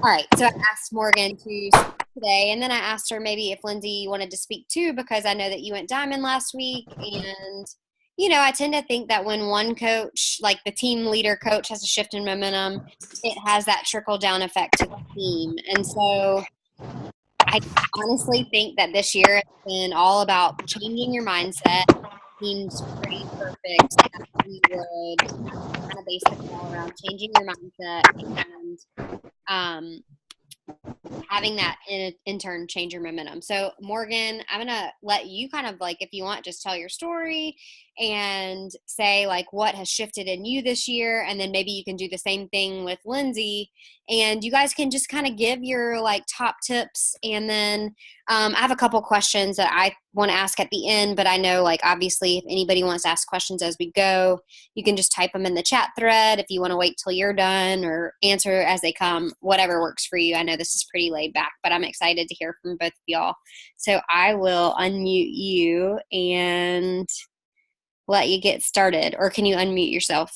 All right, so I asked Morgan to speak today, and then I asked her maybe if Lindsey wanted to speak too, because I know that you went diamond last week, and I tend to think that when one coach, like the team leader coach, has a shift in momentum, it has that trickle down effect to the team, and so I honestly think that this year has been all about changing your mindset. Seems pretty perfect that we would kind of base the call around changing your mindset and um, having that in turn change your momentum. So Morgan, I'm gonna let you kind of like, if you want, just tell your story and say like what has shifted in you this year, and then maybe you can do the same thing with Lindsey, and you guys can just kind of give your like top tips, and then I have a couple questions that I want to ask at the end, but I know like obviously if anybody wants to ask questions as we go, you can just type them in the chat thread if you want to wait till you're done or answer as they come, whatever works for you. I know this is pretty laid back, but I'm excited to hear from both of y'all. So I will unmute you and let you get started. Or can you unmute yourself?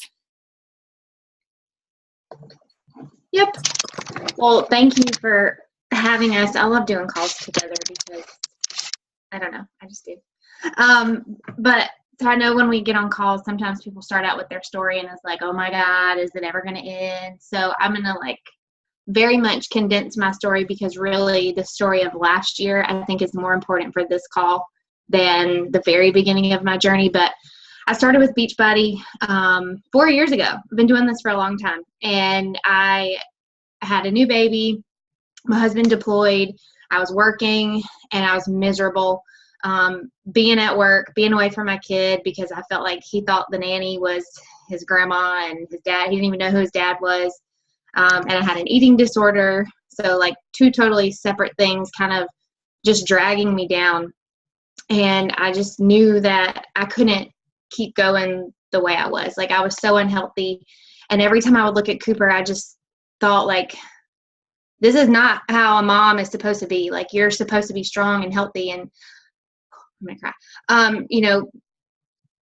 Yep. Well, thank you for having us. I love doing calls together because, I don't know, I just do. But so I know when we get on calls, sometimes people start out with their story and it's like, oh my God, is it ever going to end? So I'm going to like very much condense my story, because really the story of last year I think is more important for this call than the very beginning of my journey. But I started with Beachbody 4 years ago. I've been doing this for a long time, and I had a new baby. My husband deployed. I was working and I was miserable. Being at work, being away from my kid, because I felt like he thought the nanny was his grandma and his dad. He didn't even know who his dad was. And I had an eating disorder. So like two totally separate things kind of just dragging me down. And I just knew that I couldn't keep going the way I was. Like I was so unhealthy. And every time I would look at Cooper, I just thought like, this is not how a mom is supposed to be. Like you're supposed to be strong and healthy, and I'm gonna cry.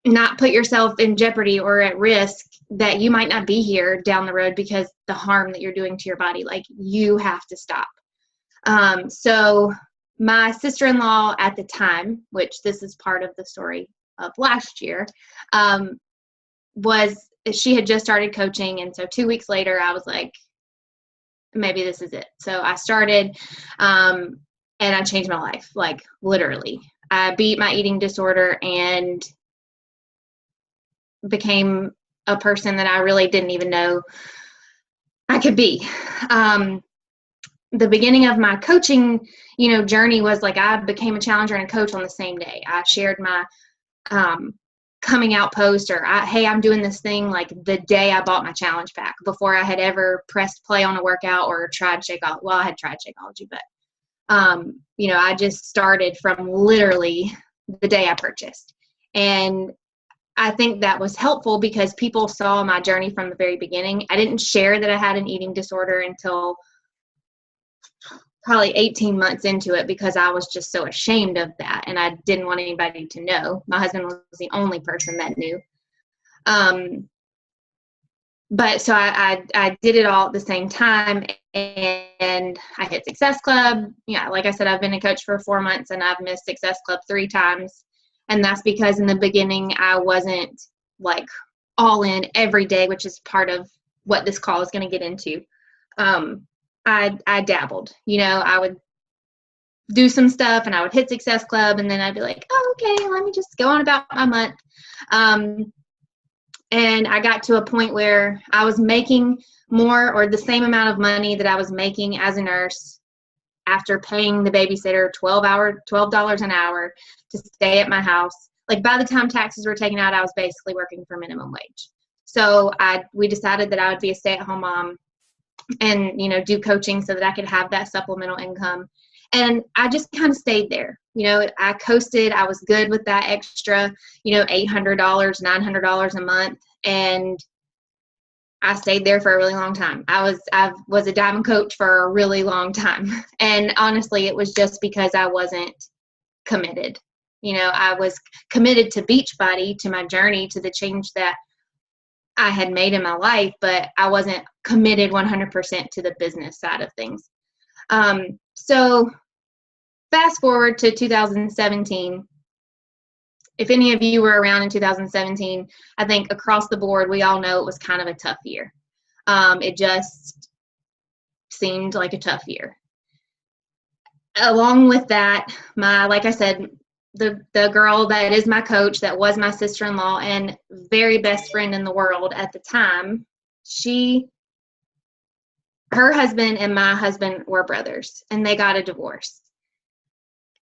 Not put yourself in jeopardy or at risk that you might not be here down the road because the harm that you're doing to your body. Like you have to stop. So my sister-in-law at the time, which this is part of the story of last year, she had just started coaching. And so 2 weeks later, I was like, maybe this is it. So I started, and I changed my life, like literally. I beat my eating disorder and became a person that I really didn't even know I could be. The beginning of my coaching, journey was like I became a challenger and a coach on the same day. I shared my coming out post, or hey, I'm doing this thing, like the day I bought my challenge pack, before I had ever pressed play on a workout or tried Shakeology. Well, I had tried Shakeology, but I just started from literally the day I purchased. And I think that was helpful because people saw my journey from the very beginning. I didn't share that I had an eating disorder until probably 18 months into it, because I was just so ashamed of that and I didn't want anybody to know. My husband was the only person that knew. But so I did it all at the same time, and I hit Success Club. Yeah, like I said, I've been a coach for 4 months and I've missed Success Club 3 times. And that's because in the beginning I wasn't like all in every day, which is part of what this call is going to get into. I dabbled, I would do some stuff and I would hit Success Club and then I'd be like, oh, okay, let me just go on about my month. And I got to a point where I was making more or the same amount of money that I was making as a nurse after paying the babysitter $12 an hour to stay at my house. Like by the time taxes were taken out, I was basically working for minimum wage. So we decided that I would be a stay-at-home mom and, do coaching so that I could have that supplemental income. And I just kind of stayed there. I coasted. I was good with that extra, $800, $900 a month. And I stayed there for a really long time. I was a diamond coach for a really long time. And honestly, it was just because I wasn't committed. I was committed to Beachbody, to my journey, to the change that I had made in my life, but I wasn't committed 100% to the business side of things. So fast forward to 2017. If any of you were around in 2017, I think across the board, we all know it was kind of a tough year. It just seemed like a tough year. Along with that, like I said, the girl that is my coach, that was my sister-in-law and very best friend in the world at the time, her husband and my husband were brothers, and they got a divorce.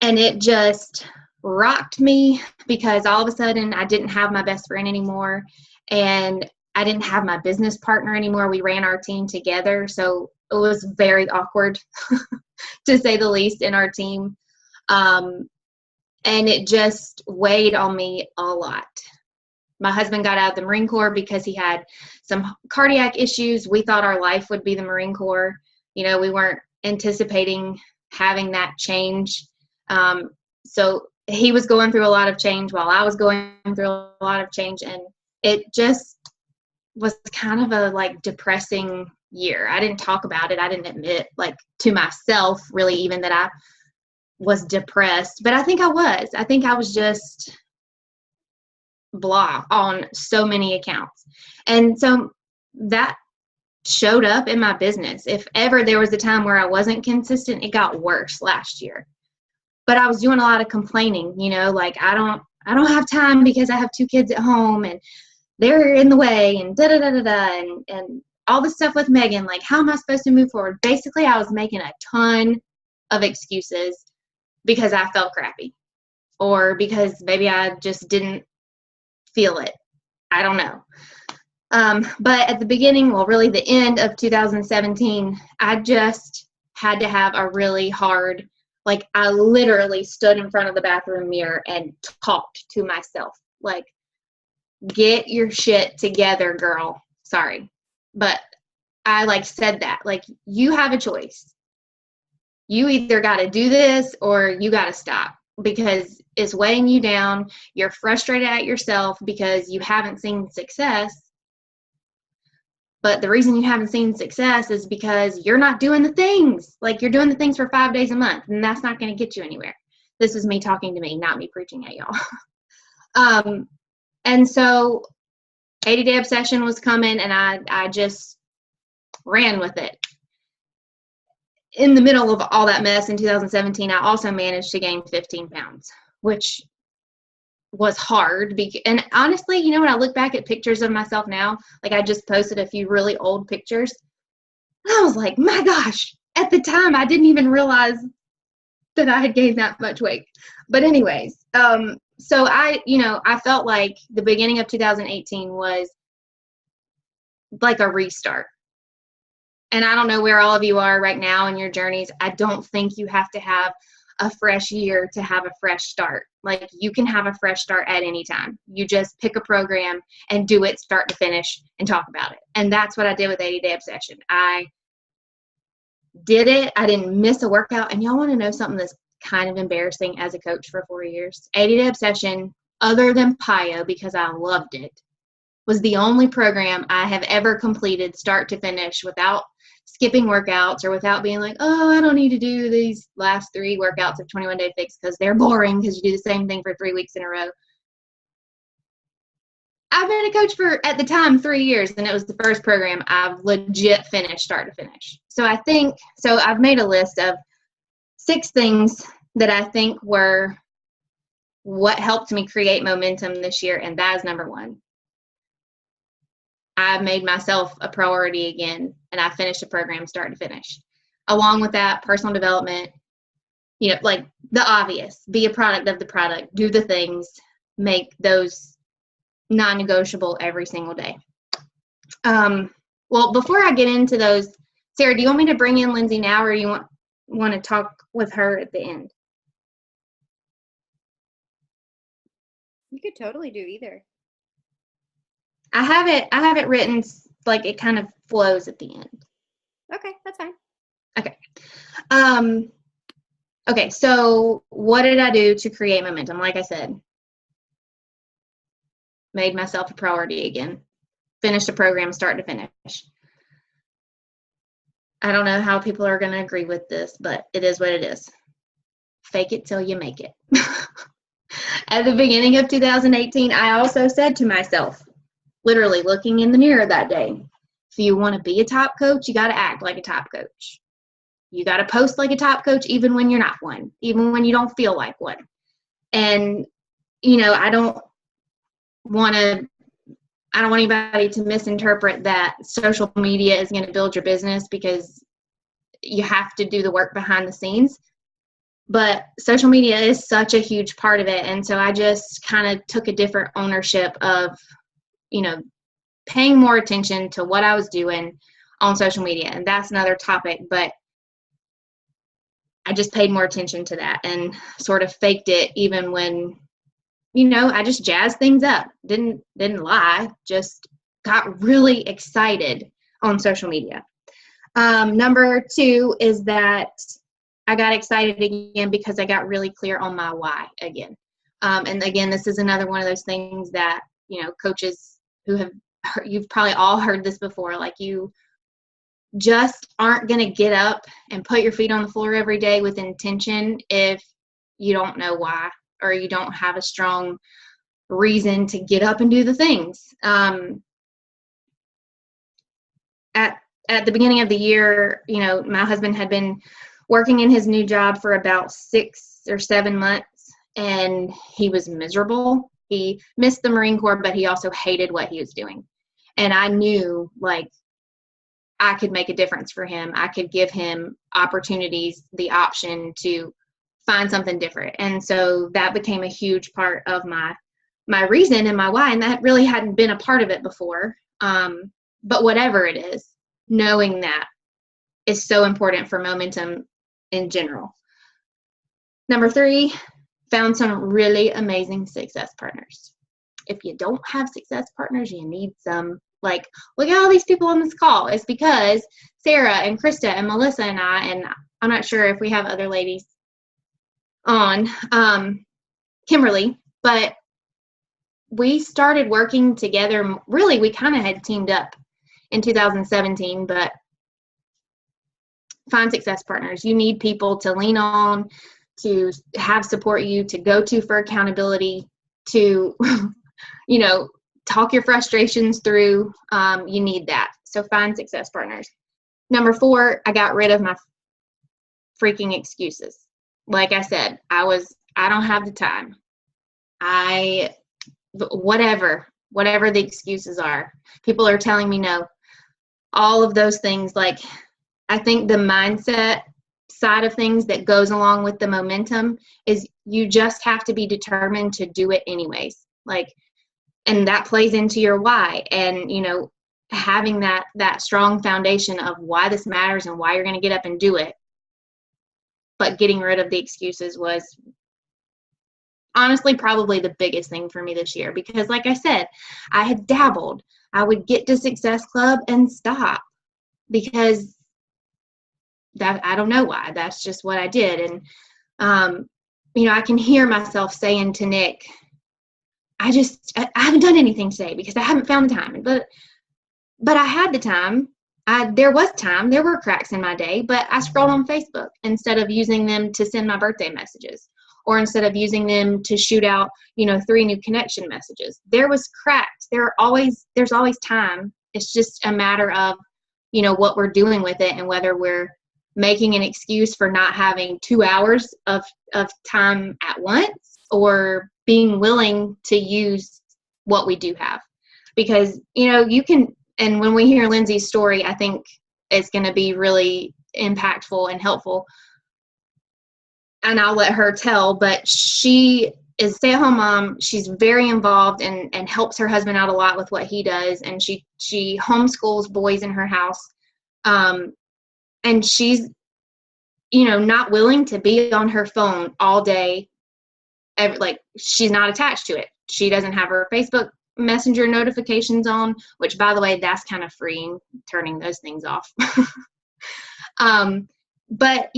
And it just rocked me, because all of a sudden I didn't have my best friend anymore, and I didn't have my business partner anymore. We ran our team together, so it was very awkward to say the least in our team. And it just weighed on me a lot. My husband got out of the Marine Corps because he had some cardiac issues. We thought our life would be the Marine Corps. We weren't anticipating having that change. So he was going through a lot of change while I was going through a lot of change. And it just was kind of a depressing year. I didn't talk about it. I didn't admit to myself really even that I was depressed, but I think I was just blah on so many accounts. And so that showed up in my business. If ever there was a time where I wasn't consistent, it got worse last year. But I was doing a lot of complaining, I don't have time because I have 2 kids at home and they're in the way, and da da da da da, and all this stuff with Megan. How am I supposed to move forward? Basically, I was making a ton of excuses because I felt crappy, or because maybe I just didn't feel it. I don't know. But at the beginning, really the end of 2017, I just had to have a really hard, I literally stood in front of the bathroom mirror and talked to myself. Get your shit together, girl. Sorry. But I said that, you have a choice. You either got to do this or you got to stop, because it's weighing you down. You're frustrated at yourself because you haven't seen success. But the reason you haven't seen success is because you're not doing the things. You're doing the things for 5 days a month, and that's not going to get you anywhere. This is me talking to me, not me preaching at y'all. And so 80-day obsession was coming, and I just ran with it. In the middle of all that mess in 2017, I also managed to gain 15 pounds, which was hard. And honestly, when I look back at pictures of myself now, I just posted a few really old pictures, I was like, my gosh, at the time, I didn't even realize that I had gained that much weight. But anyways, so I felt like the beginning of 2018 was like a restart. And I don't know where all of you are right now in your journeys. I don't think you have to have a fresh year to have a fresh start. You can have a fresh start at any time. You just pick a program and do it start to finish and talk about it. And that's what I did with 80-day obsession. I did it. I didn't miss a workout. And y'all want to know something that's kind of embarrassing as a coach for 4 years? 80-day obsession, other than PIO, because I loved it, was the only program I have ever completed start to finish without skipping workouts or without being like, oh, I don't need to do these last 3 workouts of 21 Day Fix because they're boring because you do the same thing for 3 weeks in a row. I've been a coach for, at the time, 3 years, and it was the first program I've legit finished start to finish. So I've made a list of 6 things that I think were what helped me create momentum this year, and that is number 1. I made myself a priority again, and I finished a program start to finish. Along with that, personal development, the obvious, be a product of the product, do the things, make those non-negotiable every single day. Well, before I get into those, Sarah, do you want me to bring in Lindsey now, or you want to talk with her at the end? You could totally do either. I have it written it kind of flows at the end. Okay, that's fine. Okay. Okay, so what did I do to create momentum? Like I said, made myself a priority again. finished a program start to finish. I don't know how people are going to agree with this, but it is what it is. Fake it till you make it. At the beginning of 2018, I also said to myself, literally looking in the mirror that day, if you want to be a top coach, you got to act like a top coach. You got to post like a top coach even when you're not one, even when you don't feel like one. And, I don't want anybody to misinterpret that social media is going to build your business, because you have to do the work behind the scenes. But social media is such a huge part of it. And so I just kind of took a different ownership of, paying more attention to what I was doing on social media. And that's another topic, but I just paid more attention to that and sort of faked it, even when, I just jazzed things up. Didn't lie, just got really excited on social media. Number 2 is that I got excited again because I got really clear on my why again. And again, this is another one of those things that, coaches who have, you've probably all heard this before, like you just aren't going to get up and put your feet on the floor every day with intention if you don't know why, or you don't have a strong reason to get up and do the things. At the beginning of the year, my husband had been working in his new job for about 6 or 7 months, and he was miserable. He missed the Marine Corps, but he also hated what he was doing. And I knew, like, I could make a difference for him. I could give him opportunities, the option to find something different. And so that became a huge part of my reason and my why. And that really hadn't been a part of it before. But whatever it is, knowing that is so important for momentum in general. Number 3, found some really amazing success partners. If you don't have success partners, you need some. Like, look at all these people on this call. It's because Sarah and Krista and Melissa and I'm not sure if we have other ladies on, Kimberly, but we started working together. Really, we kind of had teamed up in 2017, but find success partners. You need people to lean on, to have support you, to go to for accountability, to, talk your frustrations through. You need that. So find success partners. Number 4, I got rid of my freaking excuses. Like I said, I don't have the time. Whatever the excuses are. People are telling me no. All of those things. Like, I think the mindset side of things that goes along with the momentum is you just have to be determined to do it anyways. Like, and that plays into your why, and, having that strong foundation of why this matters and why you're going to get up and do it. But getting rid of the excuses was honestly probably the biggest thing for me this year, because like I said, I had dabbled. I would get to Success Club and stop because that, I don't know why. That's just what I did. And, I can hear myself saying to Nick, I haven't done anything today because I haven't found the time. But I had the time. There was time. There were cracks in my day, but I scrolled on Facebook instead of using them to send my birthday messages, or instead of using them to shoot out, 3 new connection messages. There was cracks. There's always time. It's just a matter of, what we're doing with it, and whether we're making an excuse for not having 2 hours of time at once, or being willing to use what we do have. Because, you can, and when we hear Lindsey's story, I think it's going to be really impactful and helpful. And I'll let her tell, but she is a stay-at-home mom. She's very involved and helps her husband out a lot with what he does. And she homeschools boys in her house. And she's, not willing to be on her phone all day. She's not attached to it. She doesn't have her Facebook Messenger notifications on, which, by the way, that's kind of freeing, turning those things off. But,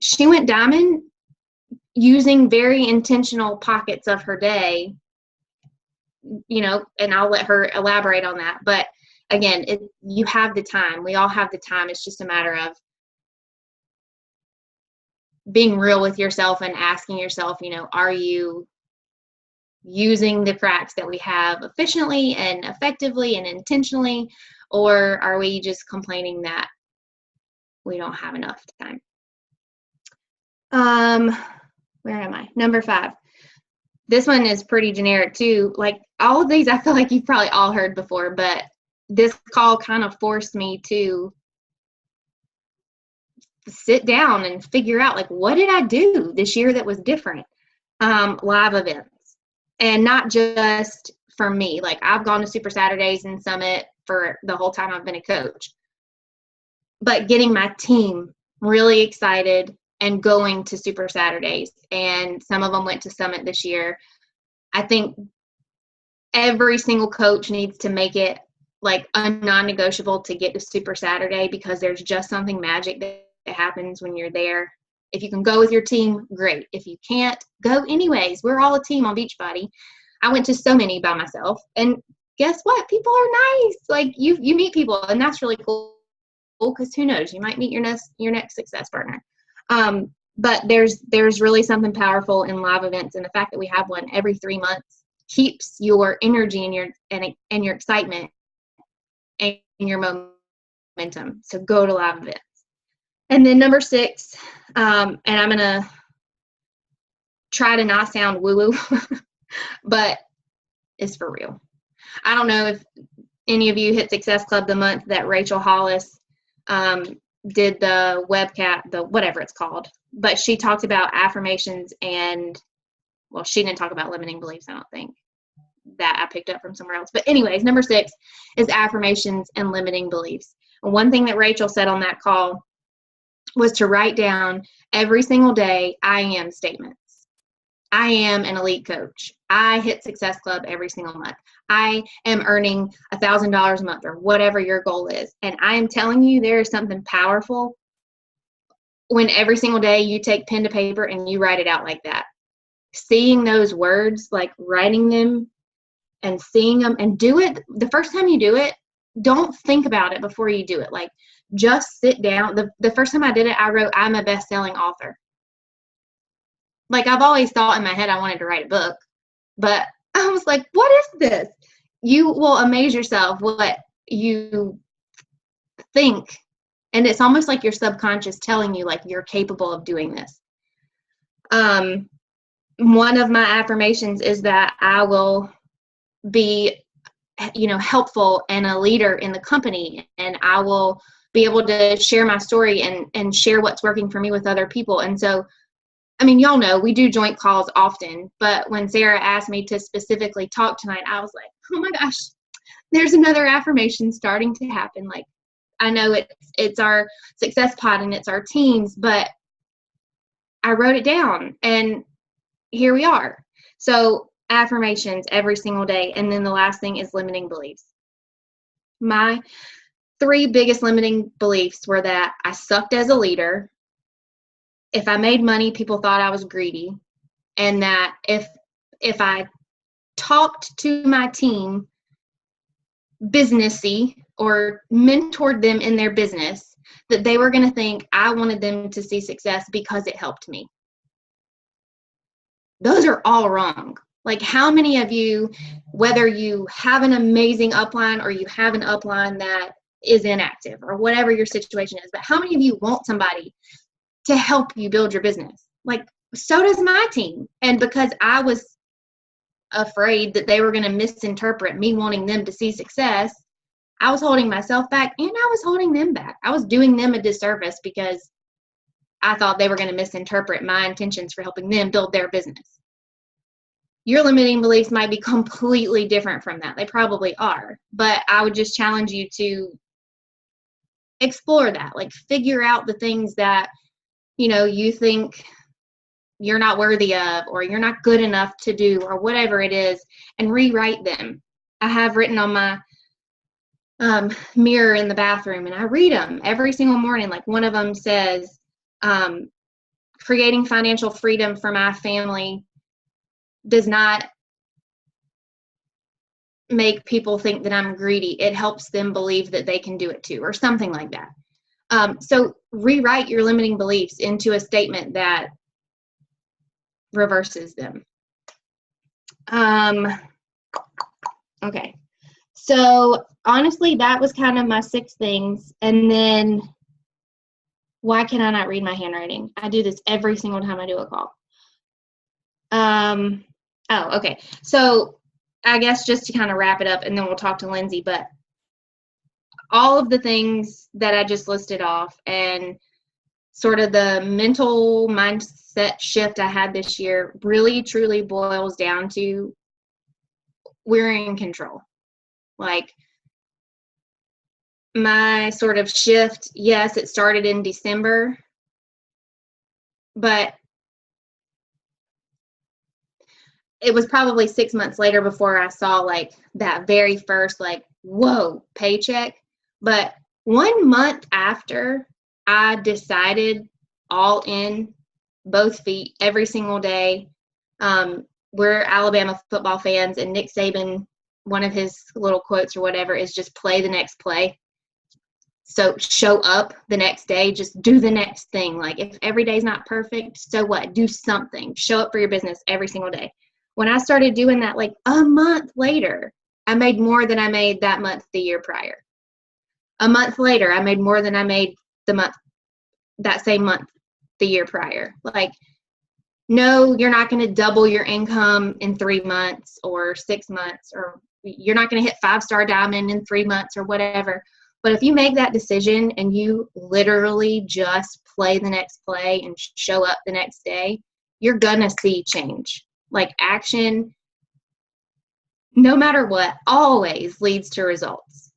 she went diamond using very intentional pockets of her day, and I'll let her elaborate on that. But again, you have the time. We all have the time. It's just a matter of being real with yourself and asking yourself, are you using the cracks that we have efficiently and effectively and intentionally, or are we just complaining that we don't have enough time? Where am I? Number 5. This one is pretty generic too. Like all of these, I feel like you've probably all heard before, but this call kind of forced me to sit down and figure out, like, what did I do this year that was different? Live events. And not just for me. Like, I've gone to Super Saturdays and Summit for the whole time I've been a coach. But getting my team really excited and going to Super Saturdays. And some of them went to Summit this year. I think every single coach needs to make it like a non-negotiable to get to Super Saturday, because there's just something magic that happens when you're there. If you can go with your team, great. If you can't, go anyways. We're all a team on Beachbody. I went to so many by myself, and guess what? People are nice. Like you meet people, and that's really cool, because who knows? You might meet your next success partner. But there's really something powerful in live events, and the fact that we have one every 3 months keeps your energy and your excitement and your momentum. So go to live events. And then number 6, and I'm going to try to not sound woo-woo, but it's for real. I don't know if any of you hit Success Club the month that Rachel Hollis did the webcast, the whatever it's called, but she talked about affirmations and, well, she didn't talk about limiting beliefs, I don't think. That I picked up from somewhere else. But anyways, number 6 is affirmations and limiting beliefs. And one thing that Rachel said on that call was to write down every single day, I am statements. I am an elite coach. I hit Success Club every single month. I am earning $1,000 a month, or whatever your goal is. And I am telling you, there is something powerful when every single day you take pen to paper and you write it out like that. Seeing those words, like writing them and seeing them, and do it. The first time you do it, don't think about it before you do it. Like, just sit down. The first time I did it, I wrote, I'm a best-selling author. Like, I've always thought in my head I wanted to write a book, but I was like, what is this? You will amaze yourself what you think. And it's almost like your subconscious telling you, like, you're capable of doing this. One of my affirmations is that I will be, helpful and a leader in the company, and I will be able to share my story and share what's working for me with other people. And so, I mean, y'all know we do joint calls often, but when Sarah asked me to specifically talk tonight, I was like, oh my gosh, there's another affirmation starting to happen. Like, I know it's our success pod and it's our teams, but I wrote it down and here we are. So affirmations every single day. And then the last thing is limiting beliefs. My 3 biggest limiting beliefs were that I sucked as a leader. If I made money, people thought I was greedy. And that if I talked to my team businessy or mentored them in their business, that they were going to think I wanted them to see success because it helped me. Those are all wrong. Like, how many of you, whether you have an amazing upline or you have an upline that is inactive or whatever your situation is, but how many of you want somebody to help you build your business? Like, so does my team. And because I was afraid that they were going to misinterpret me wanting them to see success, I was holding myself back and I was holding them back. I was doing them a disservice because I thought they were going to misinterpret my intentions for helping them build their business. Your limiting beliefs might be completely different from that. They probably are. But I would just challenge you to explore that. Like, figure out the things that, you think you're not worthy of, or you're not good enough to do, or whatever it is, and rewrite them. I have written on my mirror in the bathroom, and I read them every single morning. Like, one of them says, creating financial freedom for my family does not make people think that I'm greedy. It helps them believe that they can do it too, or something like that. So rewrite your limiting beliefs into a statement that reverses them. Okay. So honestly, that was kind of my 6 things. And then, why can I not read my handwriting? I do this every single time I do a call. Oh, okay. So I guess just to kind of wrap it up, and then we'll talk to Lindsey, but all of the things that I just listed off and sort of the mental mindset shift I had this year really truly boils down to we're in control. Like, my sort of shift, yes, it started in December, but it was probably 6 months later before I saw like that very first like, whoa, paycheck. But 1 month after I decided all in, both feet, every single day, we're Alabama football fans, and Nick Saban, one of his little quotes or whatever is just play the next play. So show up the next day, just do the next thing. Like, if every day's not perfect, so what? Do something. Show up for your business every single day. When I started doing that, like a month later, I made more than I made that month the year prior. A month later, I made more than I made that same month the year prior. Like, no, you're not going to double your income in 3 months or 6 months, or you're not going to hit 5-star diamond in 3 months or whatever. But if you make that decision and you literally just play the next play and show up the next day, you're going to see change. Like, action, no matter what, always leads to results.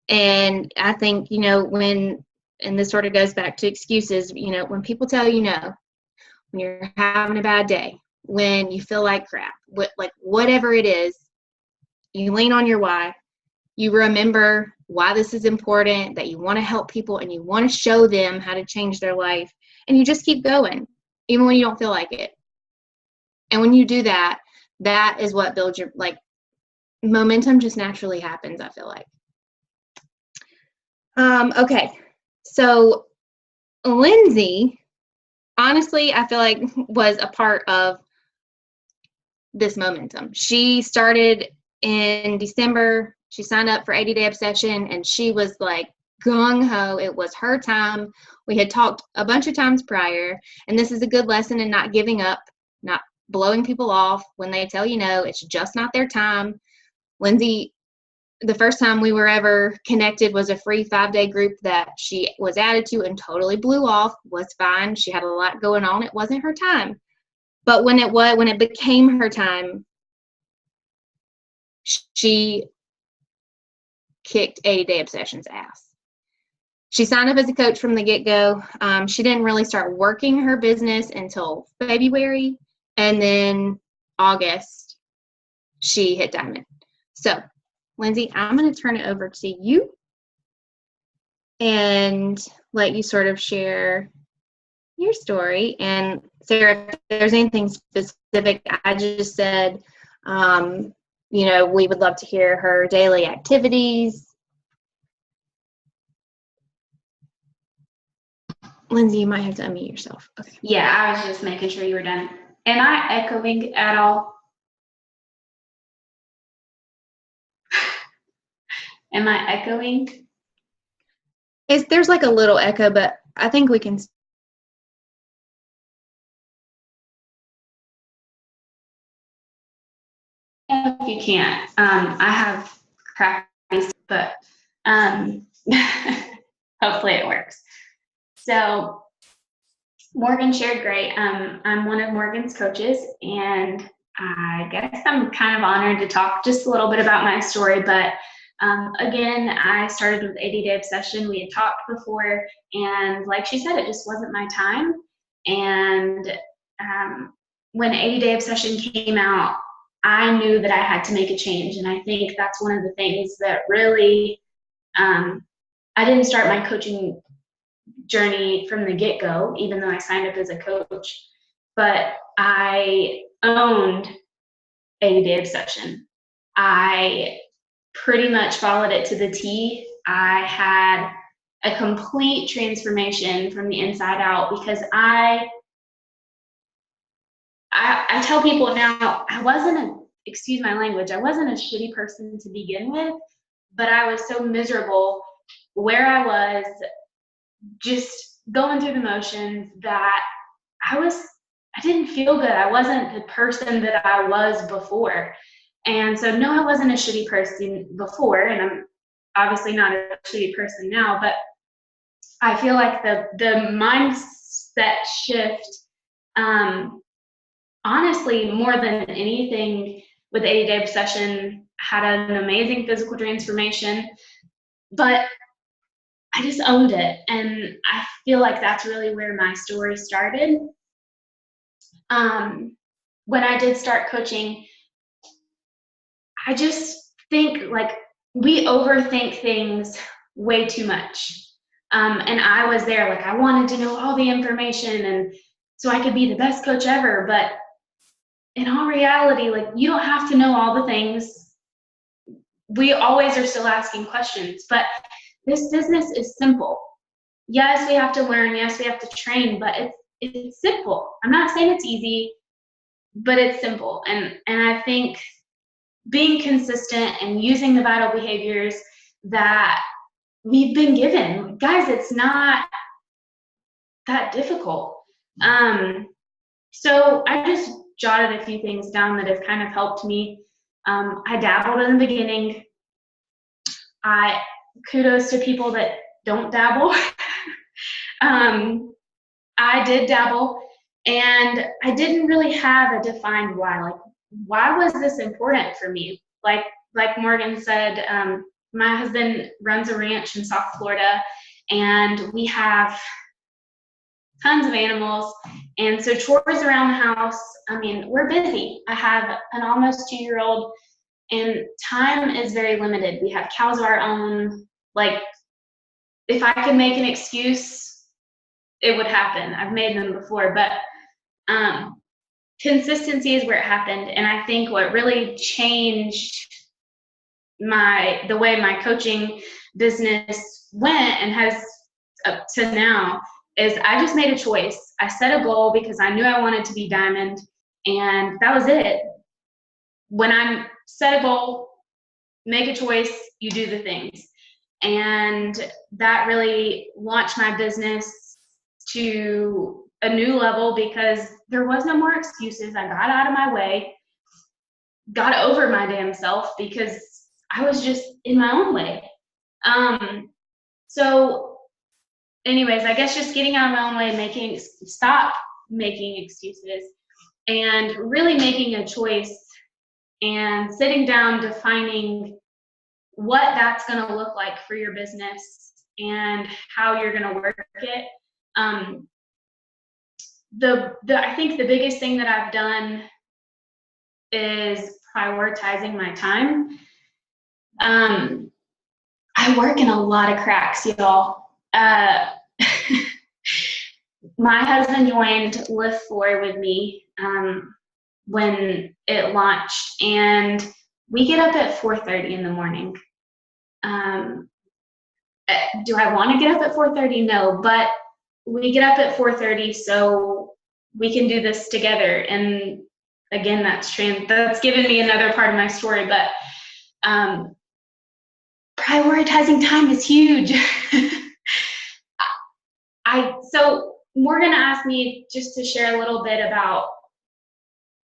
And I think, and this sort of goes back to excuses, when people tell you no, when you're having a bad day, when you feel like crap, whatever it is, you lean on your why. You remember why this is important, that you want to help people and you want to show them how to change their life, and you just keep going, even when you don't feel like it. And when you do that, that is what builds your, momentum just naturally happens, I feel like. Okay, so Lindsey, honestly, I feel like was a part of this momentum. She started in December. She signed up for 80-Day Obsession, and she was like gung-ho. It was her time. We had talked a bunch of times prior, and this is a good lesson in not giving up, not blowing people off when they tell you no. It's just not their time. Lindsey, the first time we were ever connected was a free 5-day group that she was added to and totally blew off. Was fine. She had a lot going on. It wasn't her time. But when it became her time, she kicked 80-Day Obsession's ass. She signed up as a coach from the get-go. She didn't really start working her business until February, and then August, she hit diamond. So, Lindsey, I'm going to turn it over to you and let you sort of share your story. And Sarah, if there's anything specific, I just said, we would love to hear her daily activities. Lindsey, you might have to unmute yourself. Okay. Yeah, I was just making sure you were done. Am I echoing at all? Am I echoing? There's like a little echo, but I think we can. If you can't, I have crappy, but hopefully it works. So Morgan shared great. I'm one of Morgan's coaches, and I guess I'm kind of honored to talk just a little bit about my story. But again, I started with 80-Day Obsession. We had talked before, and like she said, it just wasn't my time. And when 80-Day Obsession came out, I knew that I had to make a change. And I think that's one of the things that really, I didn't start my coaching journey from the get-go, even though I signed up as a coach, but I owned 80-Day Obsession. I pretty much followed it to the T. I had a complete transformation from the inside out because I tell people now, excuse my language, I wasn't a shitty person to begin with, but I was so miserable where I was, just going through the motions, that I didn't feel good. I wasn't the person that I was before. And so, no, I wasn't a shitty person before, and I'm obviously not a shitty person now, but I feel like the mindset shift, honestly, more than anything with 80-day obsession, had an amazing physical transformation, but I just owned it. And I feel like that's really where my story started. When I did start coaching, I just think like we overthink things way too much. And I was there, like, I wanted to know all the information and so I could be the best coach ever. But in all reality, like, you don't have to know all the things. We always are still asking questions, but this business is simple. Yes, we have to learn. Yes, we have to train, but it's simple. I'm not saying it's easy, but it's simple. And I think being consistent and using the vital behaviors that we've been given, guys, it's not that difficult. So I just jotted a few things down that have kind of helped me. I dabbled in the beginning. Kudos to people that don't dabble. I did dabble, and I didn't really have a defined why. Like, why was this important for me? Like Morgan said, my husband runs a ranch in South Florida, and we have tons of animals. And so chores around the house, I mean, we're busy. I have an almost 2-year-old, and time is very limited. We have cows of our own. Like, if I could make an excuse, it would happen. I've made them before, but consistency is where it happened. And I think what really changed the way my coaching business went and has up to now is I just made a choice. I set a goal because I knew I wanted to be diamond, and that was it. When I set a goal, make a choice, you do the things. And that really launched my business to a new level because there was no more excuses. I got out of my way, got over my damn self because I was just in my own way. So anyways, I guess just getting out of my own way, stop making excuses and really making a choice and sitting down, defining what that's going to look like for your business and how you're going to work it. I think the biggest thing that I've done is prioritizing my time. I work in a lot of cracks, y'all. My husband joined Lift 4 with me when it launched, and we get up at 4:30 in the morning. Do I want to get up at 4:30? No, but we get up at 4:30 so we can do this together. And again, that's given me another part of my story, but prioritizing time is huge. So Morgan asked me just to share a little bit about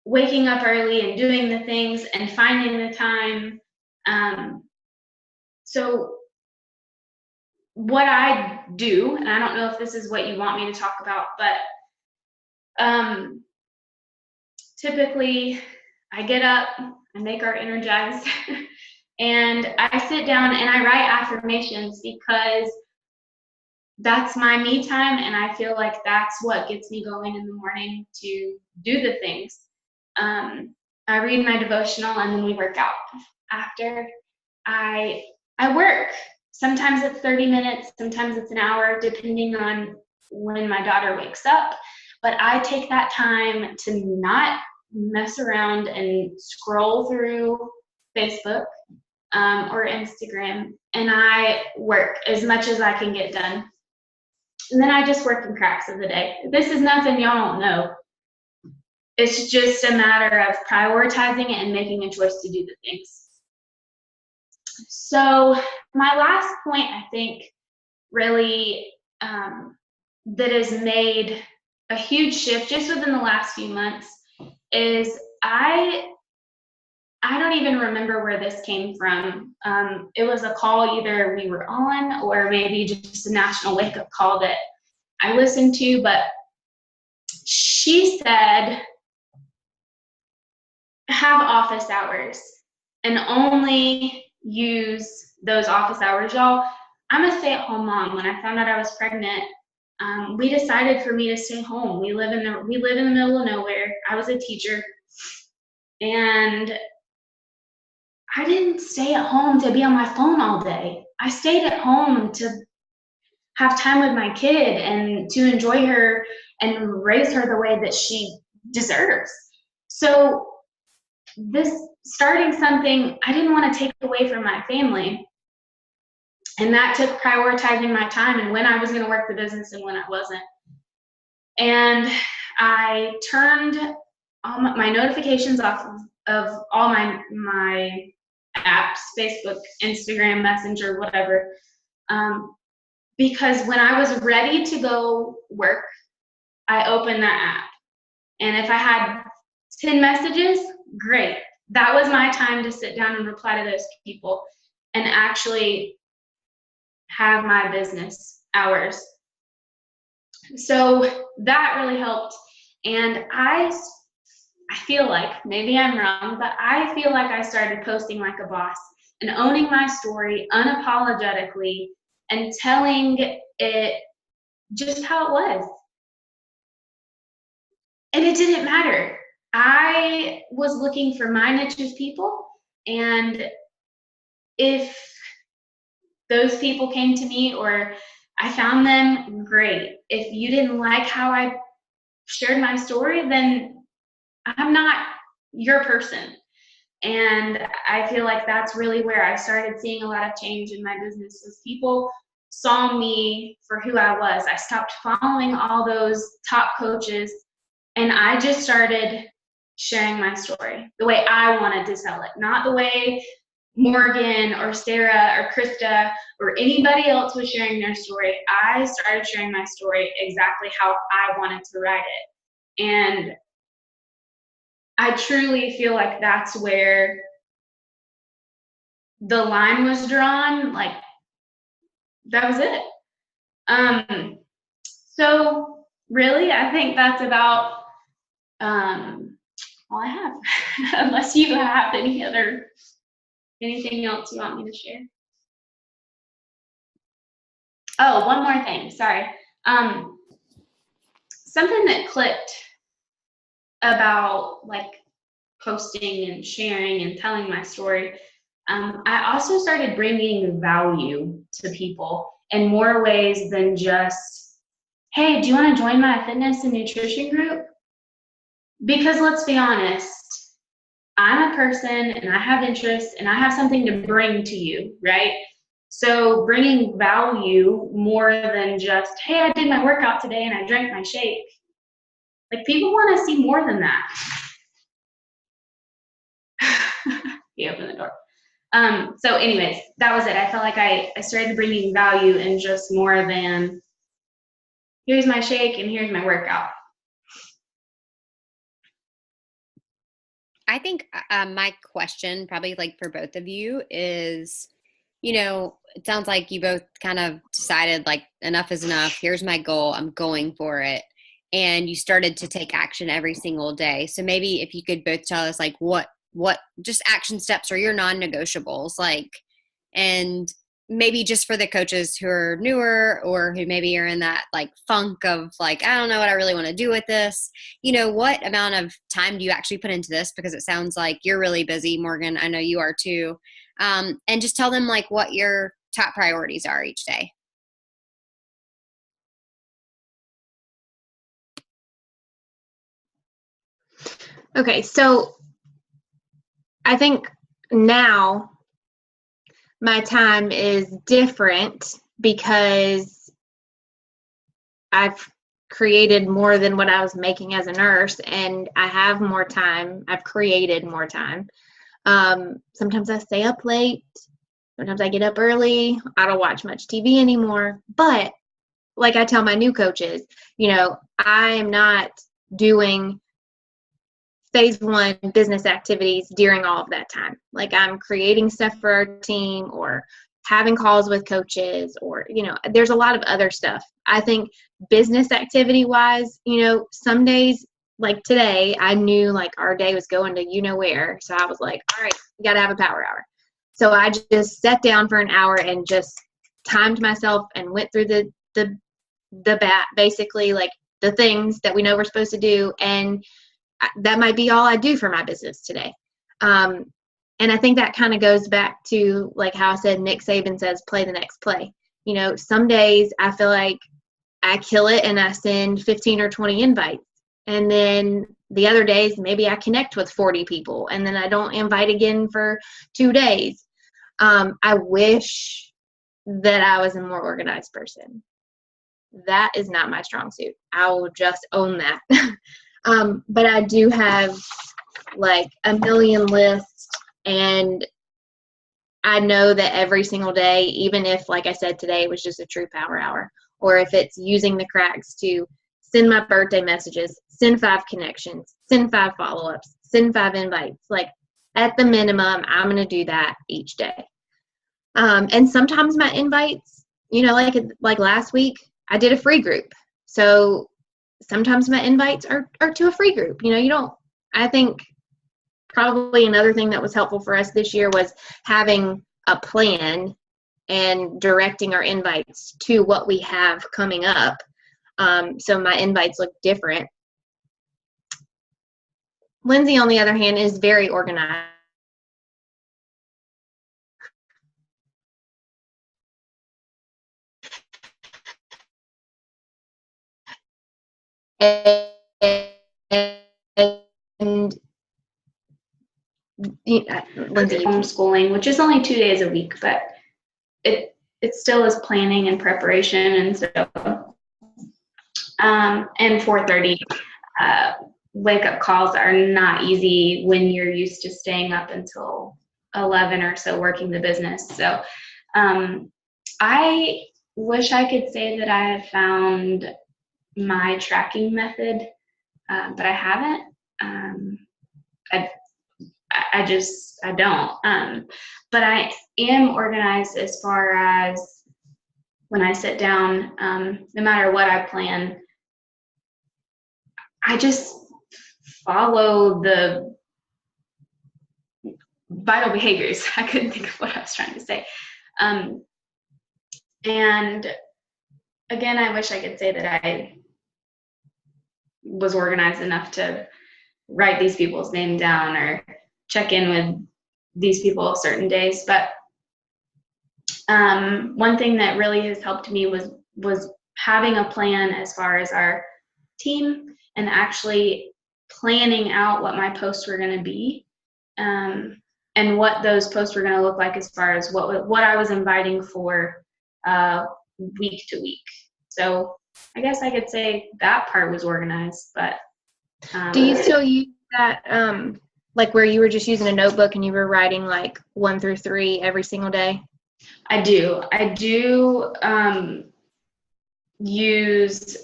waking up early and doing the things and finding the time. So what I do, and I don't know if this is what you want me to talk about, but typically I get up, I make our Energize, and I sit down and I write affirmations because that's my me time, and I feel like that's what gets me going in the morning to do the things. I read my devotional, and then we work out. After I work. Sometimes it's 30 minutes, sometimes it's an hour, depending on when my daughter wakes up. But I take that time to not mess around and scroll through Facebook. or Instagram, and I work as much as I can get done. And then I just work in cracks of the day. This is nothing y'all don't know. It's just a matter of prioritizing it and making a choice to do the things. So my last point, I think, really that has made a huge shift just within the last few months is I don't even remember where this came from. It was a call either we were on or maybe just a national wake-up call that I listened to, but she said, have office hours and only use those office hours. Y'all, I'm a stay-at-home mom. When I found out I was pregnant, we decided for me to stay home. We live in the middle of nowhere. I was a teacher, and I didn't stay at home to be on my phone all day. I stayed at home to have time with my kid and to enjoy her and raise her the way that she deserves. So this starting something I didn't want to take away from my family. And that took prioritizing my time and when I was going to work the business and when I wasn't. And I turned all my notifications off of all my apps, Facebook, Instagram, Messenger, whatever. Because when I was ready to go work, I opened that app. And if I had 10 messages, great. That was my time to sit down and reply to those people and actually have my business hours. So that really helped. And I feel like, maybe I'm wrong, but I feel like I started posting like a boss and owning my story unapologetically and telling it just how it was. And it didn't matter. I was looking for my niche of people, and if those people came to me or I found them, great. If you didn't like how I shared my story, then I'm not your person. And I feel like that's really where I started seeing a lot of change in my business as people saw me for who I was. I stopped following all those top coaches and I just started sharing my story the way I wanted to tell it, not the way Morgan or Sarah or Krista or anybody else was sharing their story. I started sharing my story exactly how I wanted to write it. And I truly feel like that's where the line was drawn. Like, that was it. So really, I think that's about all I have. Unless you have anything else you want me to share. Oh, one more thing, sorry. Something that clicked about like posting and sharing and telling my story, I also started bringing value to people in more ways than just, hey, do you want to join my fitness and nutrition group? Because let's be honest, I'm a person and I have interests and I have something to bring to you, right? So bringing value more than just, hey, I did my workout today and I drank my shake. Like, people want to see more than that. He opened the door. So anyways, that was it. I felt like I started bringing value in just more than, here's my shake and here's my workout. I think my question, probably like for both of you, is, you know, it sounds like you both kind of decided like enough is enough. Here's my goal. I'm going for it. And you started to take action every single day. So maybe if you could both tell us like what just action steps are your non-negotiables, like, and maybe just for the coaches who are newer or who maybe are in that like funk of like, I don't know what I really want to do with this. You know, what amount of time do you actually put into this? Because it sounds like you're really busy, Morgan. I know you are too. And just tell them like what your top priorities are each day. Okay, so I think now my time is different because I've created more than what I was making as a nurse, and I have more time. I've created more time. Sometimes I stay up late. Sometimes I get up early. I don't watch much TV anymore. But like I tell my new coaches, I am not doing phase 1 business activities during all of that time. Like, I'm creating stuff for our team or having calls with coaches, or, there's a lot of other stuff. I think business activity wise, some days, like today, I knew like our day was going to where. So I was like, all right, we got to have a power hour. So I just sat down for an hour and just timed myself and went through basically like the things that we know we're supposed to do. And that might be all I do for my business today. And I think that kind of goes back to like how I said, Nick Saban says, play the next play. Some days I feel like I kill it and I send 15 or 20 invites. And then the other days, maybe I connect with 40 people and then I don't invite again for 2 days. I wish that I was a more organized person. That is not my strong suit. I will just own that. But I do have like a million lists, and I know that every single day, even if, like I said, today was just a true power hour, or if it's using the cracks to send my birthday messages, send 5 connections, send 5 follow-ups, send 5 invites, like at the minimum, I'm going to do that each day. And sometimes my invites, like last week, I did a free group. So sometimes my invites are to a free group. I think probably another thing that was helpful for us this year was having a plan and directing our invites to what we have coming up. So my invites look different. Lindsey, on the other hand, is very organized. And Lindsey, homeschooling, which is only 2 days a week, but it still is planning and preparation. And so, and 4:30 wake up calls are not easy when you're used to staying up until 11 or so working the business. So I wish I could say that I have found my tracking method, but I haven't. I don't. But I am organized as far as when I sit down, no matter what I plan, I just follow the vital behaviors. I couldn't think of what I was trying to say. And again, I wish I could say that I was organized enough to write these people's name down or check in with these people certain days. But one thing that really has helped me was having a plan as far as our team and actually planning out what my posts were going to be, and what those posts were going to look like as far as what I was inviting for week to week. So I guess I could say that part was organized. But do you still use that, like where you were just using a notebook and you were writing like 1 through 3 every single day? I do use,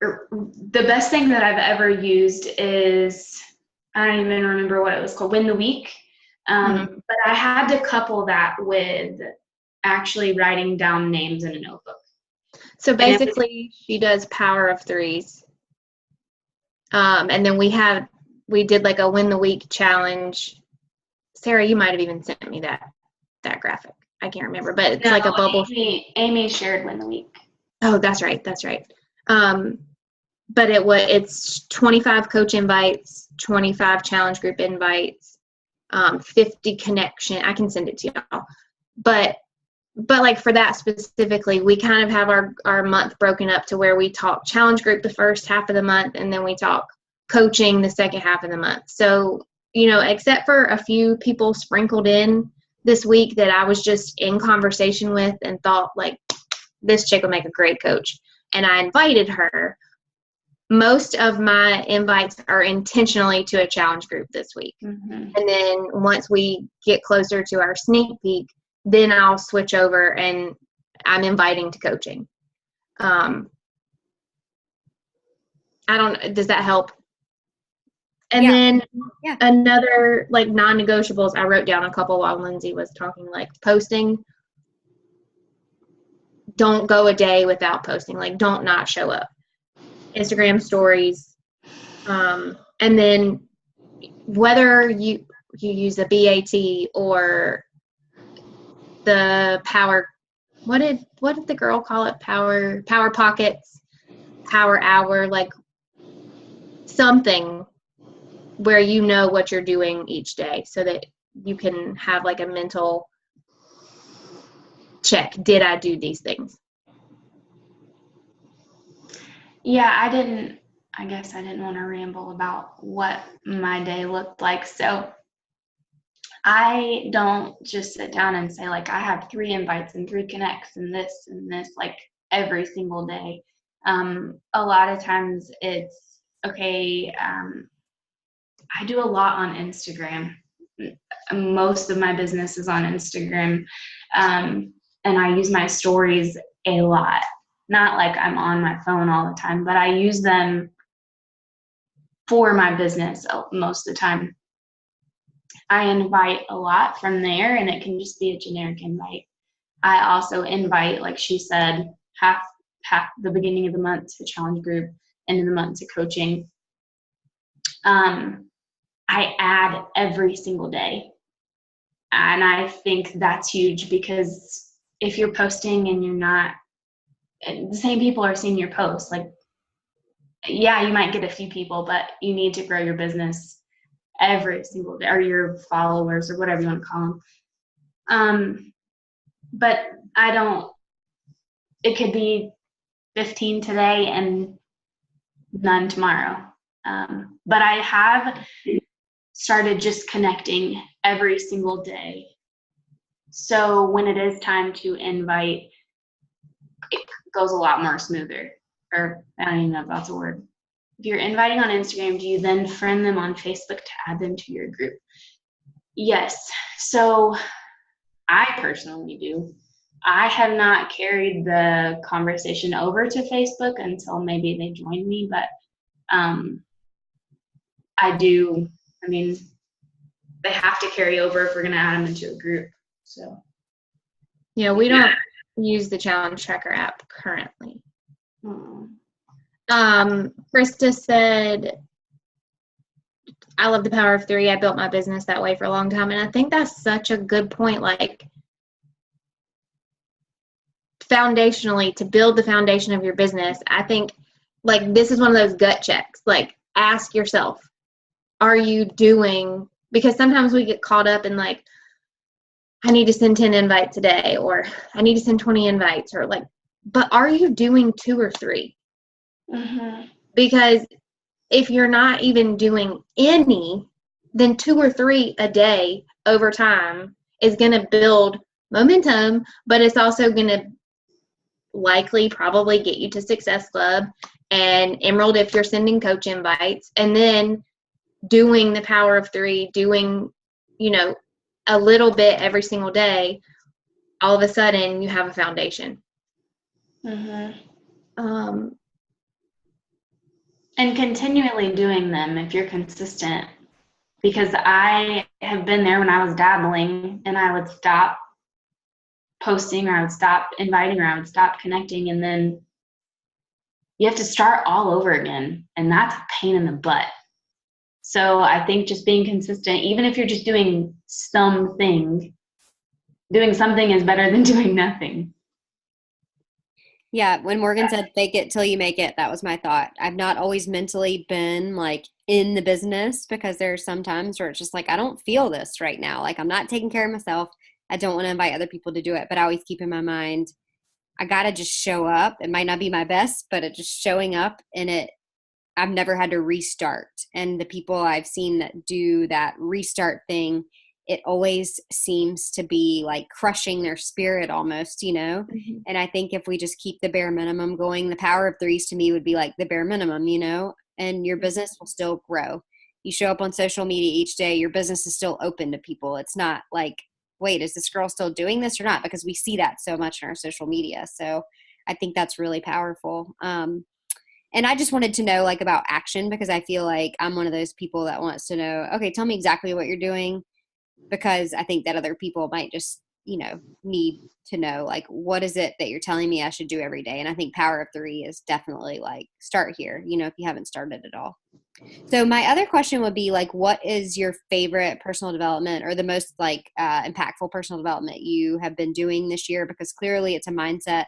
the best thing that I've ever used is, I don't even remember what it was called, Win the Week. But I had to couple that with actually writing down names in a notebook. So basically she does power of 3s. And then we did like a Win the Week challenge. Sarah, you might have even sent me that graphic. I can't remember, but it's like a bubble. Amy shared Win the Week. Oh, that's right. But it's 25 coach invites, 25 challenge group invites, 50 connection. I can send it to y'all. But like for that specifically, we kind of have our month broken up to where we talk challenge group the first half of the month, and then we talk coaching the second half of the month. So, except for a few people sprinkled in this week that I was just in conversation with and thought, like, this chick would make a great coach. And I invited her. Most of my invites are intentionally to a challenge group this week. Mm-hmm. And then once we get closer to our sneak peek, then I'll switch over and I'm inviting to coaching. Does that help? And then another, like, non-negotiables, I wrote down a couple while Lindsey was talking, like posting. Don't go a day without posting. Like, don't not show up. Instagram stories. And then whether you use a BAT or the power, what did the girl call it? Power pockets, power hour, like something where you know what you're doing each day so that you can have like a mental check. Did I do these things? Yeah, I guess I didn't want to ramble about what my day looked like. So I don't just sit down and say, like, I have 3 invites and 3 connects and this, like, every single day. A lot of times it's, okay, I do a lot on Instagram. Most of my business is on Instagram. And I use my stories a lot. Not like I'm on my phone all the time, but I use them for my business most of the time. I invite a lot from there, and it can just be a generic invite. I also invite, like she said, half the beginning of the month to challenge group, end of the month to coaching. I add every single day. And I think that's huge, because if you're posting and you're not, the same people are seeing your posts, like, yeah, you might get a few people, but you need to grow your business every single day, or your followers, or whatever you want to call them. But it could be 15 today and none tomorrow. But I have started just connecting every single day. So when it is time to invite, it goes a lot more smoother. Or I don't even know if that's a word. If you're inviting on Instagram, do you then friend them on Facebook to add them to your group? Yes. So I personally do. I have not carried the conversation over to Facebook until maybe they joined me, but I do. I mean, they have to carry over if we're going to add them into a group. So, yeah, we don't use the Challenge Tracker app currently. Krista said, I love the power of 3. I built my business that way for a long time. And I think that's such a good point. Like, foundationally, to build the foundation of your business, I think, like, this is one of those gut checks. Like, ask yourself, are you doing, because sometimes we get caught up in, like, I need to send 10 invites today, or I need to send 20 invites, or like, but are you doing 2 or 3? Mm-hmm. Because if you're not even doing any, then 2 or 3 a day over time is going to build momentum, but it's also going to probably get you to Success Club and Emerald if you're sending coach invites, and then doing the power of 3, doing, a little bit every single day. All of a sudden you have a foundation. Mm-hmm. And continually doing them if you're consistent, because I have been there when I was dabbling and I would stop posting, or I would stop inviting, or I would stop connecting, and then you have to start all over again, and that's a pain in the butt. So I think just being consistent, even if you're just doing something is better than doing nothing. Yeah, when Morgan said fake it till you make it, that was my thought. I've not always mentally been like in the business, because there are some times where it's just like, I don't feel this right now. Like, I'm not taking care of myself. I don't want to invite other people to do it, but I always keep in my mind, I got to just show up. It might not be my best, but it's just showing up, and I've never had to restart. And the people I've seen that do that restart thing, it always seems to be like crushing their spirit almost, Mm-hmm. And I think if we just keep the bare minimum going, the power of threes to me would be like the bare minimum, and your business will still grow. You show up on social media each day, your business is still open to people. It's not like, wait, is this girl still doing this or not? Because we see that so much in our social media. So I think that's really powerful. And I just wanted to know like about action, because I feel like I'm one of those people that wants to know, okay, tell me exactly what you're doing, because I think that other people might just, need to know like, what is it that you're telling me I should do every day? And I think power of three is definitely like start here, if you haven't started at all. So my other question would be like, what is your favorite personal development or the most like impactful personal development you have been doing this year? Because clearly it's a mindset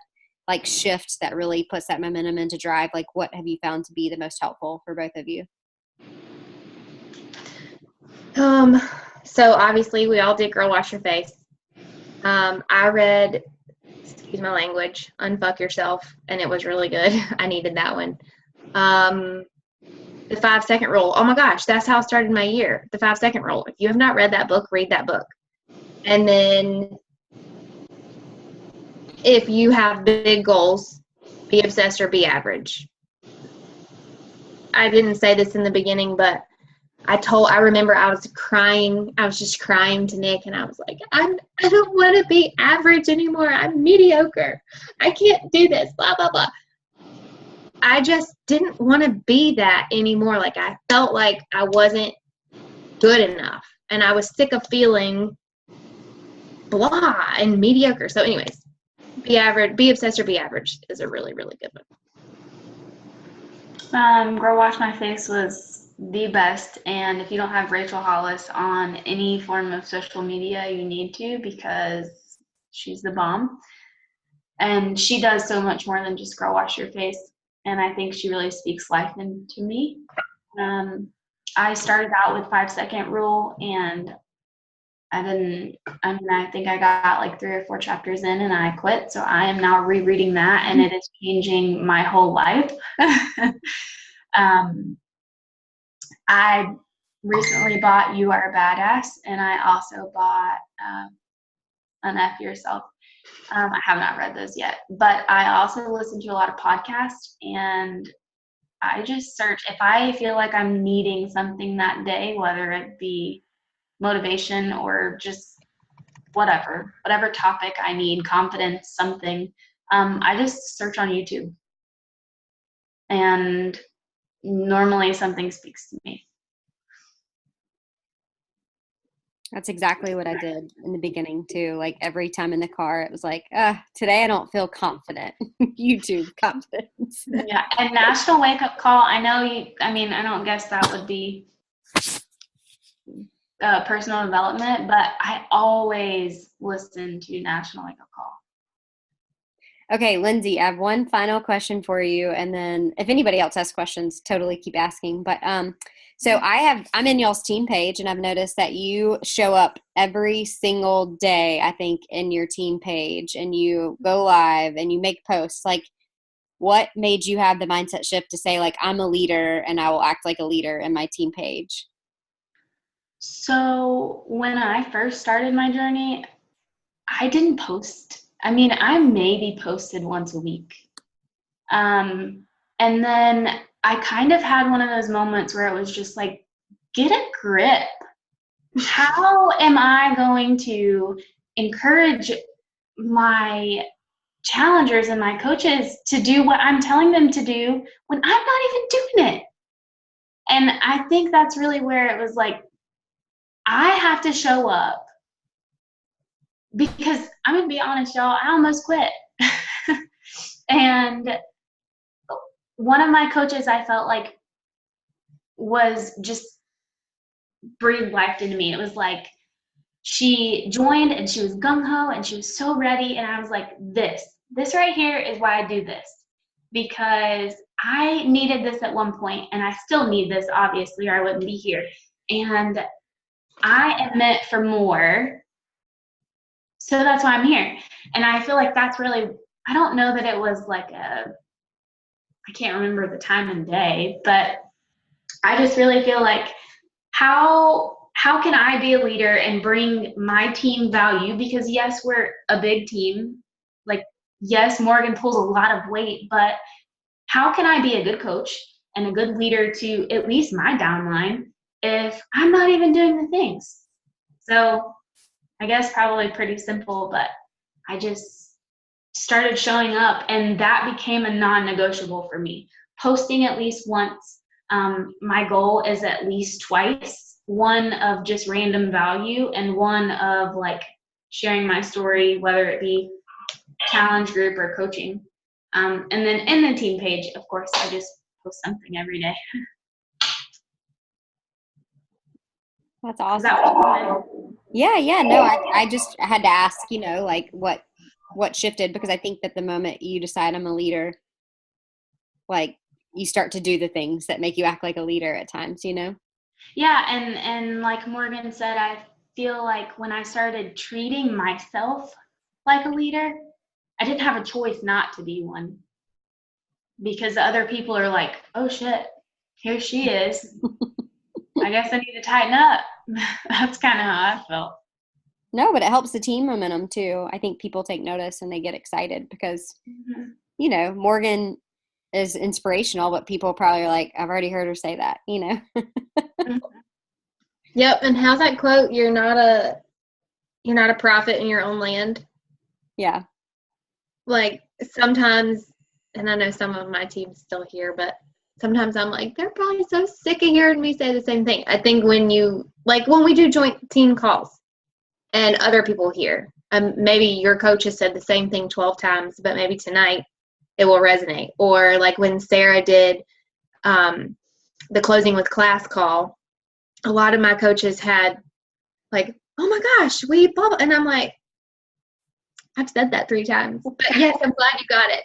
like shift that really puts that momentum into drive. Like what have you found to be the most helpful for both of you? So obviously we all did Girl Wash Your Face. I read, excuse my language, Unfuck Yourself, and it was really good. I needed that one. The 5-second rule. Oh my gosh, that's how I started my year. The 5-second rule. If you have not read that book, read that book. And then if you have big goals, be obsessed or be average. I didn't say this in the beginning, but I remember I was crying. I was just crying to Nick, and I was like, I don't want to be average anymore. I'm mediocre. I can't do this, blah, blah, blah. I just didn't want to be that anymore. Like I felt like I wasn't good enough, and I was sick of feeling blah and mediocre. So anyways, be average, be obsessed or be average is a really, really good one. Girl Wash My Face was the best, and if you don't have Rachel Hollis on any form of social media, you need to, because she's the bomb. And she does so much more than just Girl Wash Your Face, and I think she really speaks life into me. I started out with 5-second rule, and I think I got like 3 or 4 chapters in and I quit. So I am now rereading that, and it is changing my whole life. I recently bought You Are a Badass, and I also bought Unf Yourself. I have not read those yet, but I also listen to a lot of podcasts, and I just search if I feel like I'm needing something that day, whether it be motivation or just whatever topic I need, confidence, something. I just search on YouTube, and normally something speaks to me. That's exactly what I did in the beginning too. Like every time in the car, it was like, today I don't feel confident. YouTube confidence. Yeah, and National Wake Up Call. I know I don't guess that would be personal development, but I always listen to National Wake Up Call. Okay, Lindsey, I have one final question for you, and then if anybody else has questions, totally keep asking. But so I'm in y'all's team page, and I've noticed that you show up every single day, I think, in your team page, and you go live and you make posts. Like, what made you have the mindset shift to say, like, I'm a leader and I will act like a leader in my team page? So when I first started my journey, I didn't post. I maybe posted once a week. And then I kind of had one of those moments where it was just like, get a grip. How am I going to encourage my challengers and my coaches to do what I'm telling them to do when I'm not even doing it? And I think that's really where it was like, I have to show up, because I'm going to be honest, y'all, I almost quit. And one of my coaches, I felt like, was just breathed life into me. It was like she joined and she was gung-ho and she was so ready. And I was like, this right here is why I do this, because I needed this at one point, and I still need this, obviously, or I wouldn't be here. And I am meant for more. So that's why I'm here. And I feel like that's really, I don't know that it was like I can't remember the time and day, but I just really feel like how how can I be a leader and bring my team value? Because yes, we're a big team. Like, yes, Morgan pulls a lot of weight, but how can I be a good coach and a good leader to at least my downline if I'm not even doing the things? So I guess probably pretty simple, but I just started showing up, and that became a non-negotiable for me. Posting at least once. My goal is at least twice, one of just random value and one of like sharing my story, whether it be challenge group or coaching. And then in the team page, of course, I just post something every day. That's Is awesome. that what you wanted? Yeah. No, I just had to ask, like what shifted, because I think that the moment you decide I'm a leader, like you start to do the things that make you act like a leader at times, Yeah, and like Morgan said, I feel like when I started treating myself like a leader, I didn't have a choice not to be one, because the other people are like, oh shit, here she is. I guess I need to tighten up. That's kind of how I felt. No, but it helps the team momentum too. I think people take notice and they get excited because, Morgan is inspirational, but people probably are like, I've already heard her say that, Yep. And how's that quote? You're not a prophet in your own land. Yeah. Like sometimes, and I know some of my team's still here, but sometimes I'm like, they're probably so sick of hearing me say the same thing. I think when we do joint team calls and other people hear, maybe your coach has said the same thing 12 times, but maybe tonight it will resonate. Or like when Sarah did the closing with class call, a lot of my coaches had like, oh my gosh, we blah, blah. And I'm like, I've said that 3 times, but yes, I'm glad you got it.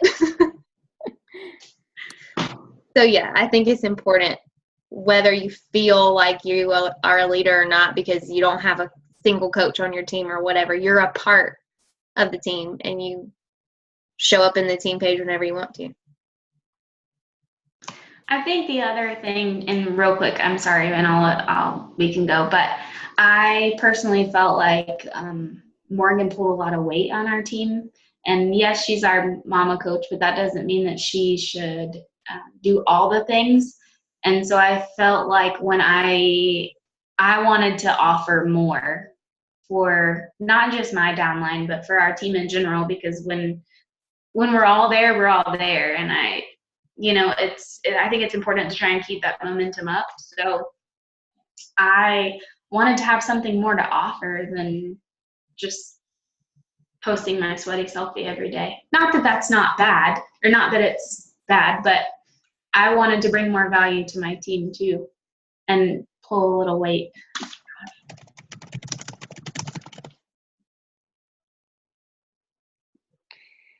So yeah, I think it's important whether you feel like you are a leader or not, because you don't have a single coach on your team or whatever. You're a part of the team and you show up in the team page whenever you want to. I think the other thing, and real quick, I'm sorry, and we can go, but I personally felt like Morgan pulled a lot of weight on our team. And yes, she's our mama coach, but that doesn't mean that she should do all the things. And so I felt like when I wanted to offer more for not just my downline, but for our team in general, because when we're all there, we're all there. And I think it's important to try and keep that momentum up. So I wanted to have something more to offer than just posting my sweaty selfie every day. Not that that's not bad, or not that it's bad, but I wanted to bring more value to my team too and pull a little weight.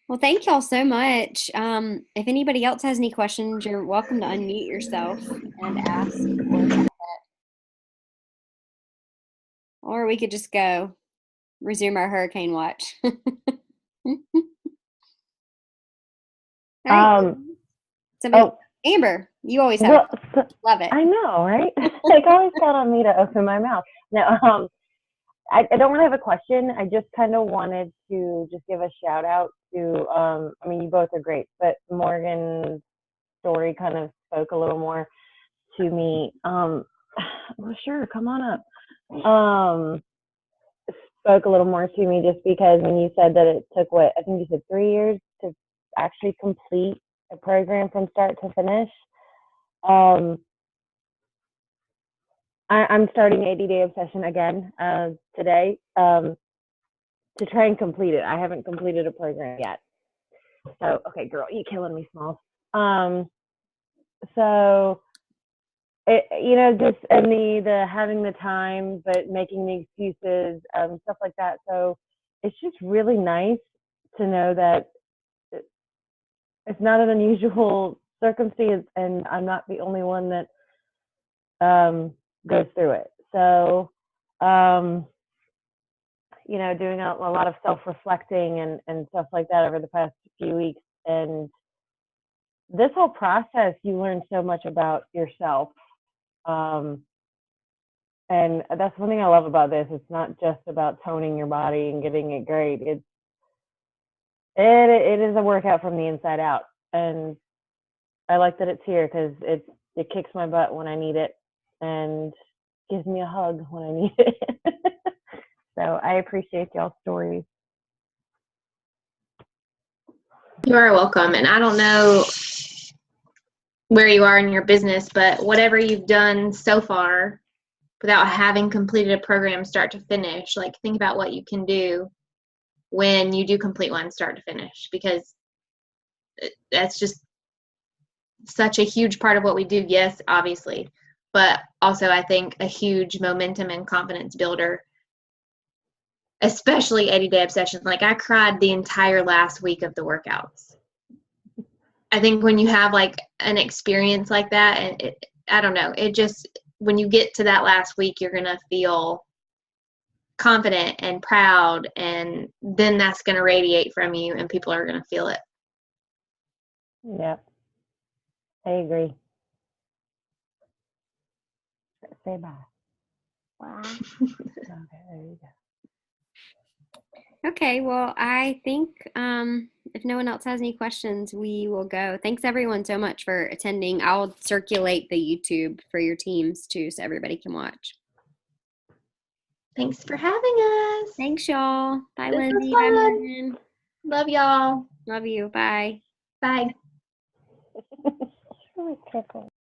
Well, thank y'all so much. If anybody else has any questions, you're welcome to unmute yourself and ask, or we could just go resume our hurricane watch. Right. Amber, you always have love it. I know, right? Like always count on me to open my mouth. No, I don't really have a question. I just kind of wanted to just give a shout out to, I mean, you both are great, but Morgan's story kind of spoke a little more to me. Well, sure, come on up. Spoke a little more to me just because when you said that it took, I think you said 3 years to actually complete a program from start to finish. I'm starting 80-day obsession again today to try and complete it. I haven't completed a program yet. So, okay, girl, you're killing me, Smalls. So, just and the having the time, but making the excuses, stuff like that. So, it's just really nice to know that it's not an unusual circumstance, and I'm not the only one that goes through it. So, doing a lot of self-reflecting and stuff like that over the past few weeks. And this whole process, you learn so much about yourself. And that's one thing I love about this. It's not just about toning your body and getting it great. It is a workout from the inside out. And I like that it's here because it kicks my butt when I need it and gives me a hug when I need it. So I appreciate y'all's stories. You are welcome. And I don't know where you are in your business, but whatever you've done so far without having completed a program start to finish, like think about what you can do when you do complete one start to finish, because that's just such a huge part of what we do. Yes, obviously, but also I think a huge momentum and confidence builder, especially 80-day obsession. Like I cried the entire last week of the workouts. I think when you have like an experience like that, and I don't know, it just, when you get to that last week, you're going to feel confident and proud, and then that's going to radiate from you and people are going to feel it. Yep. I agree. Say bye. Wow. Okay, there you go. Okay, well, I think if no one else has any questions, we will go. Thanks everyone so much for attending. I'll circulate the YouTube for your teams too, so everybody can watch. Thanks for having us. Thanks, y'all. Bye, This was Lindsey. Bye, fun. Morgan. Love y'all. Love you. Bye. Bye. Really tickle.